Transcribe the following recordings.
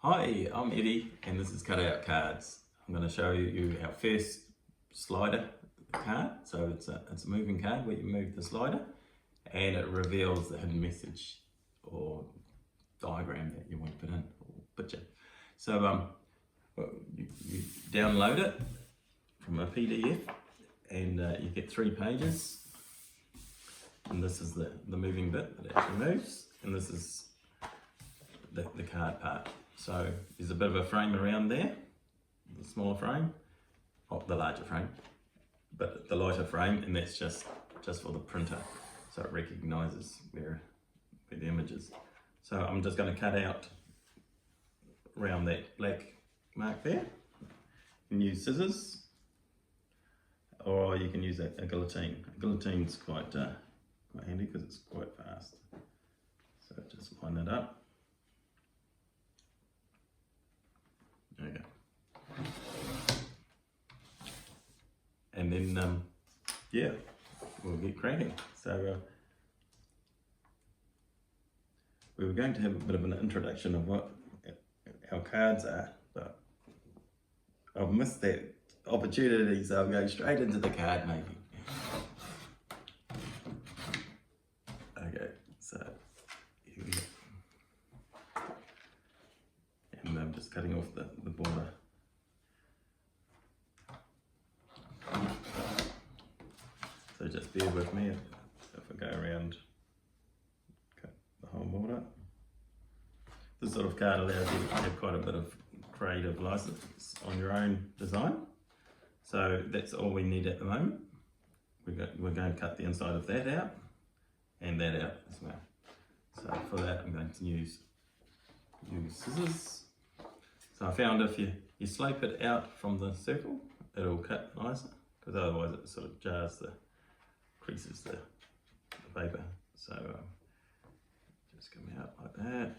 Hi, I'm Eddie and this is Cutout Cards. I'm going to show you our first slider card. So it's a moving card where you move the slider and it reveals the hidden message or diagram that you want to put in, or picture. So you download it from a PDF and you get 3 pages. And this is the moving bit that actually moves, and this is the card part. So there's a bit of a frame around there, the smaller frame, the larger frame, but the lighter frame, and that's just for the printer, so it recognises where the image is. So I'm just going to cut out around that black mark there. You can use scissors, or you can use a guillotine. A guillotine's quite handy because it's quite fast. So just line it up. There you go. And then, yeah, we'll get cracking. So we were going to have a bit of an introduction of what our cards are, but I've missed that opportunity, so I'll go straight into the card making. Okay, so here we go. And I'm just cutting off the border. So just bear with me if I go around, cut the whole border. This sort of card allows you to have quite a bit of creative license on your own design. So that's all we need at the moment. We're going to cut the inside of that out and that out as well. So for that I'm going to use scissors. So I found if you slope it out from the circle, it'll cut nicer, because otherwise it sort of creases the paper. So just come out like that.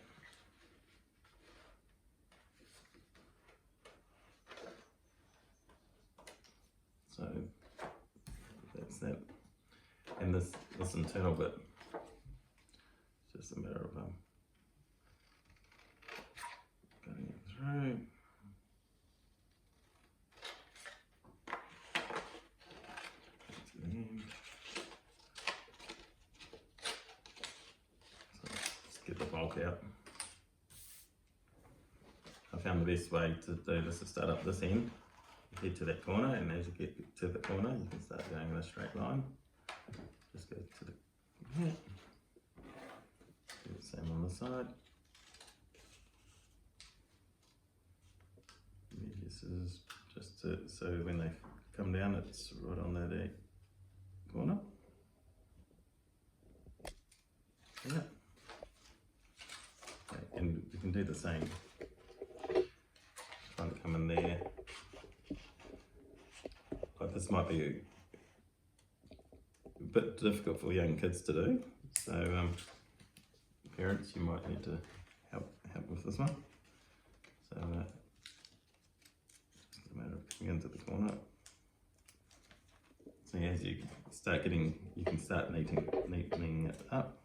So that's that. And this internal bit, it's just a matter of cutting it through. So just get the bulk out. I found the best way to do this is start up this end, head to that corner, and as you get to the corner you can start going in a straight line. Just go to the do the same on the side. This is just so when they come down it's right on that corner. Yeah. Okay, and you can do the same. Trying to come in there. Like this might be a bit difficult for young kids to do, so parents, you might need to help with this one. So just a matter of coming into the corner. So as you start getting, you can start neatening it up.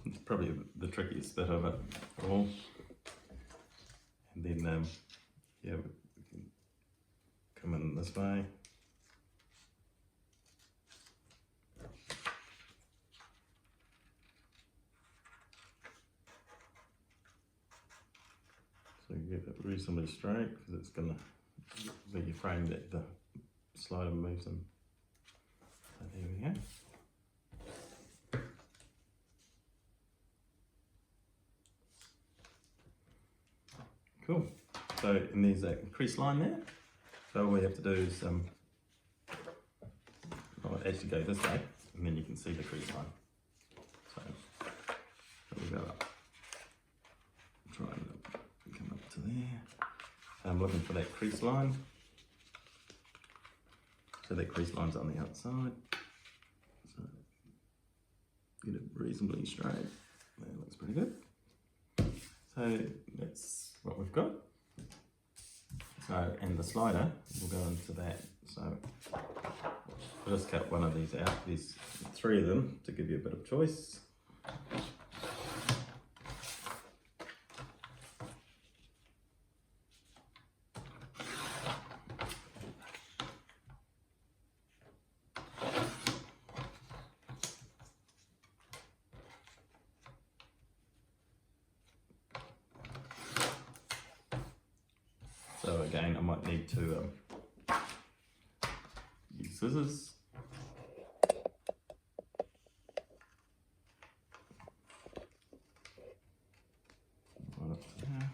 It's probably the trickiest bit of it all. And then, yeah, we can come in this way. So you get it reasonably straight, because it's going to be your frame that the slider moves in. So there we go. Cool. So, and there's a crease line there. So all we have to do is actually go this way, and then you can see the crease line. So we'll go up. Try and come up to there. I'm looking for that crease line. So that crease line's on the outside. So get it reasonably straight. That looks pretty good. So that's what we've got. So, and the slider will go into that. So I'll just cut one of these out. There's 3 of them to give you a bit of choice. So again, I might need to use scissors. Right up to there.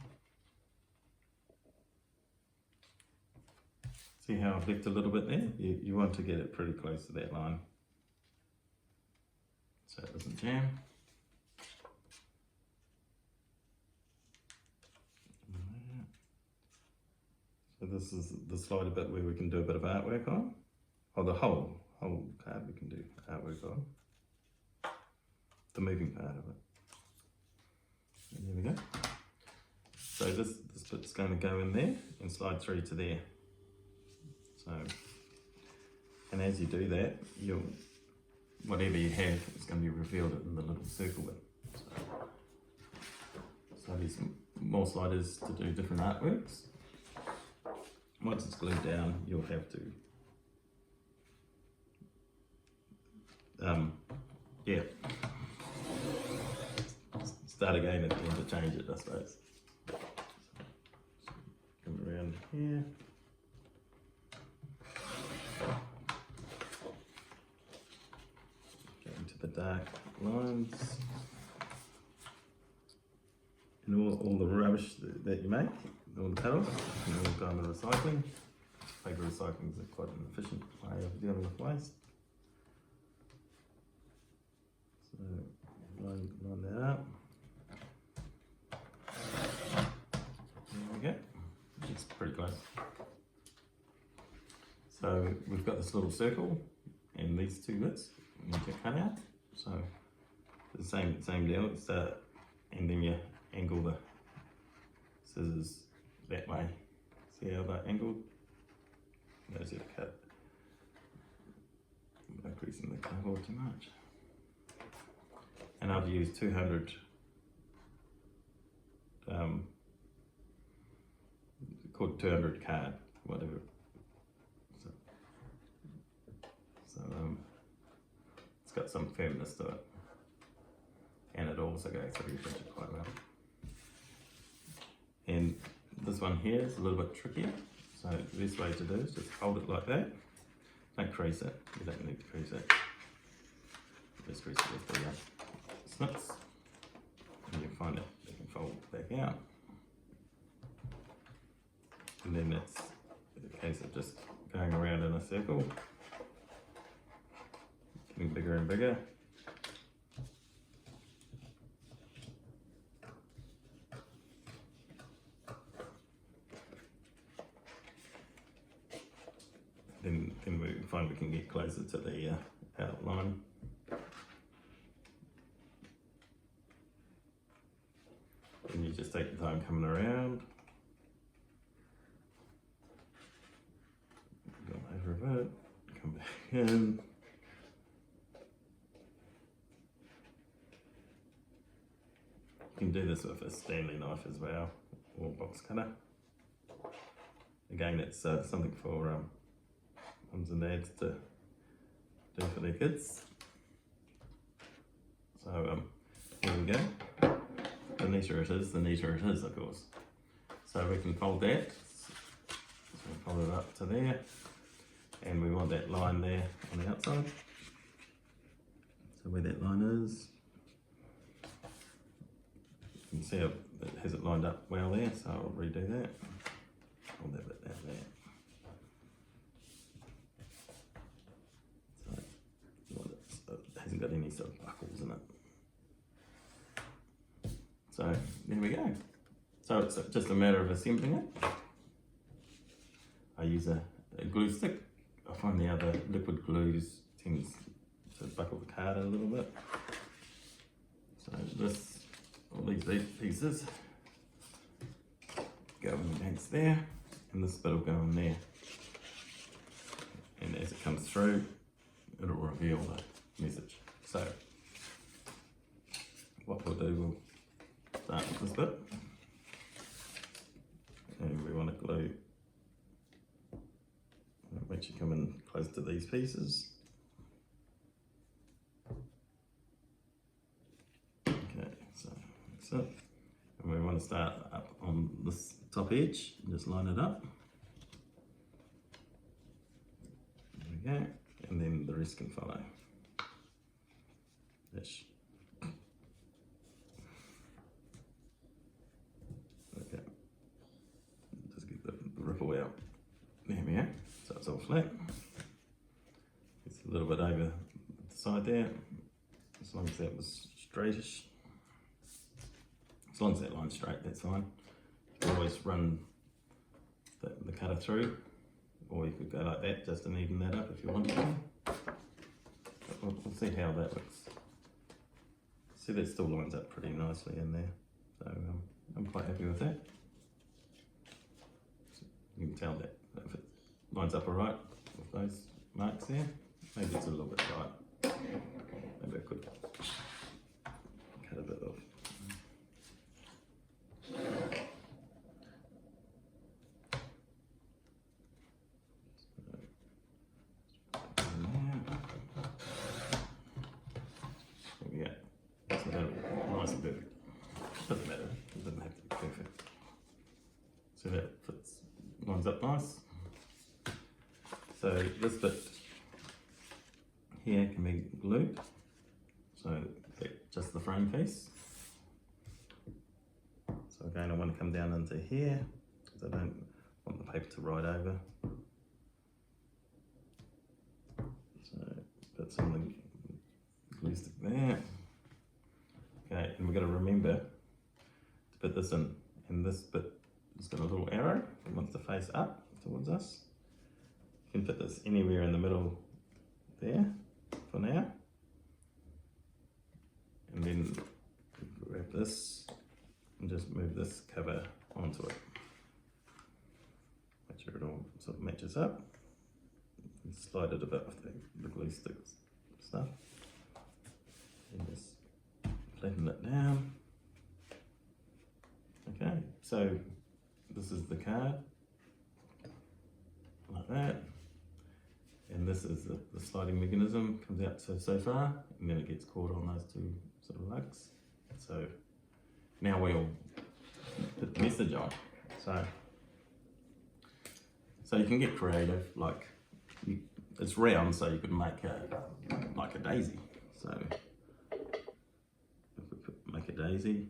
See how I've left a little bit there? You want to get it pretty close to that line, so it doesn't jam. So this is the slider bit where we can do a bit of artwork on, or the whole card we can do artwork on. The moving part of it. And there we go. So this bit's going to go in there and slide through to there. So, and as you do that, whatever you have is going to be revealed in the little circle bit. So there's more sliders to do different artworks. Once it's glued down, you'll have to, start again at the end to change it, I suppose. So, come around here. Go into the dark lines. And all the rubbish that you make, all the petals, can all go in the recycling. Paper recycling is quite an efficient way of dealing with waste. So line that up. There we go. It's pretty close. So we've got this little circle and these 2 bits we need to cut out. So the same deal. It's and then you angle the scissors that way. See how they're angled? Those are cut. I'm not creasing the cardboard too much. And I've used 200 called 200 card, whatever. So it's got some firmness to it. And it also goes through your printer quite well. And this one here is a little bit trickier. So the best way to do is just hold it like that. Don't crease it. You don't need to crease it. Just crease it with the snips. And you'll find it. You can fold back out. And then it's a case of just going around in a circle. Getting bigger and bigger. Then we find we can get closer to the outline. And you just take your time coming around. Go over a bit, come back in. You can do this with a Stanley knife as well, or box cutter. Again, it's something for mums and dads to do for their kids. So here we go. The neater it is, of course. So we can fold that. So we fold it up to there, and we want that line there on the outside. So where that line is, you can see it has it lined up well there. So I'll redo that. Hold that bit down there. So it hasn't got any sort of buckles in it. So there we go. So it's just a matter of assembling it. I use a glue stick. I find the other liquid glues tends to buckle the card a little bit. So all these pieces go in there, and this bit will go in there. And as it comes through, it'll reveal the message. So what we'll do, we'll start with this bit, and we want to glue, make sure you come in close to these pieces. Okay, so that's it. And we want to start up on this top edge and just line it up. There we go, and then the rest can follow. Ish. Okay, just get the ripple out. There we go, so it's all flat. It's a little bit over the side there, as long as that was straightish. As long as that line's straight, that's fine. You can always run the cutter through, or you could go like that just to even that up if you want to. We'll see how that looks. See, that still lines up pretty nicely in there, so I'm quite happy with that. So you can tell that if it lines up alright with those marks there. Maybe it's a little bit tight. Maybe I could cut a bit off. Nice and perfect. Doesn't matter, it doesn't have to be perfect. So that fits, lines up nice. So this bit here can be glued. So just the frame piece. So again, I want to come down into here because I don't want the paper to ride over. So put some of the glue stick there. Okay, and we've got to remember to put this in, and this bit has got a little arrow that wants to face up towards us. You can put this anywhere in the middle there for now, and then grab this and just move this cover onto it. Make sure it all sort of matches up. And slide it a bit with the glue sticks stuff, and just flatten it down. Okay, so this is the card, like that, and this is the sliding mechanism, comes out so far, and then it gets caught on those two sort of lugs. So now we'll put the message on. So you can get creative, like it's round, so you could make like a daisy. So make a daisy.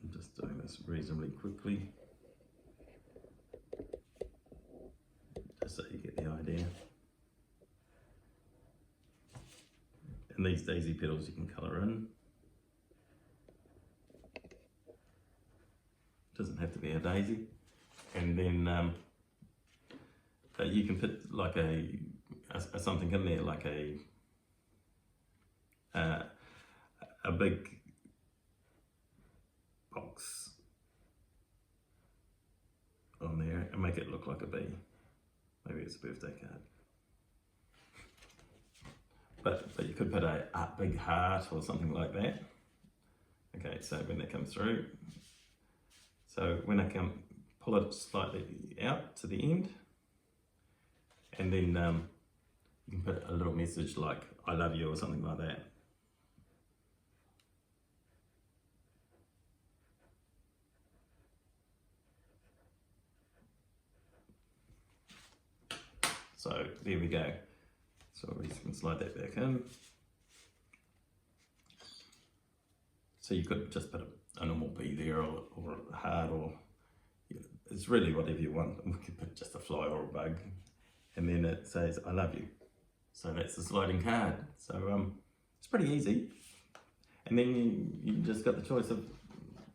I'm just doing this reasonably quickly, just so you get the idea. And these daisy petals you can colour in. Doesn't have to be a daisy. And then you can put like a something in there, like a big box on there and make it look like a bee. Maybe it's a birthday card. But you could put a big heart or something like that. Okay, so when that comes through, so when I pull it slightly out to the end, and then you can put a little message like "I love you" or something like that. So there we go. So we can slide that back in. So you could just put a normal bee there, or a heart, or it's really whatever you want. We could put just a fly or a bug, and then it says "I love you." So that's the sliding card. So it's pretty easy. And then you just got the choice of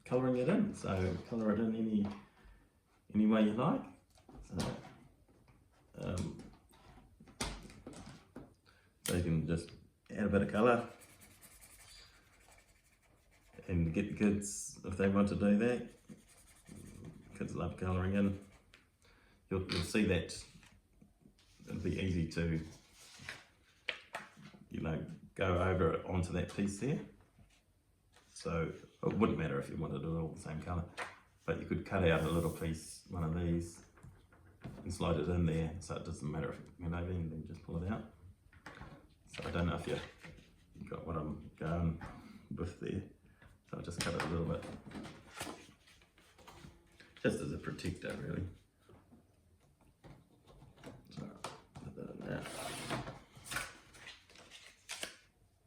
colouring it in. So colour it in any way you like. So you can just add a bit of colour and get the kids, if they want to do that. Kids love colouring in. you'll see that it'll be easy to, go over it onto that piece there. So it wouldn't matter if you wanted it all the same colour, but you could cut out a little piece, one of these, and slide it in there, so it doesn't matter if it went over, and then just pull it out. So I don't know if you got what I'm going with there, so I'll just cut it a little bit, just as a protector really. So put that in there.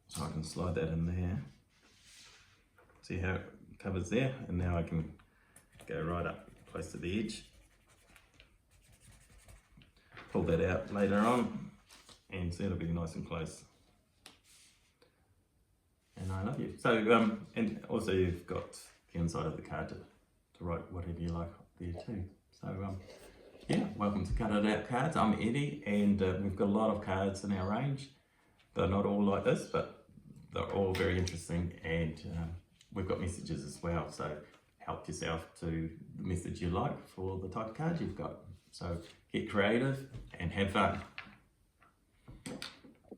So I can slide that in there. See how it covers there? And now I can go right up close to the edge. Pull that out later on and see it'll be nice and close. And I love you. So, and also you've got the inside of the card to write whatever you like there too. So, yeah, welcome to Cut It Out Cards. I'm Eddie, and we've got a lot of cards in our range. They're not all like this, but they're all very interesting, and we've got messages as well. So help yourself to the message you like for the type of card you've got. So get creative and have fun.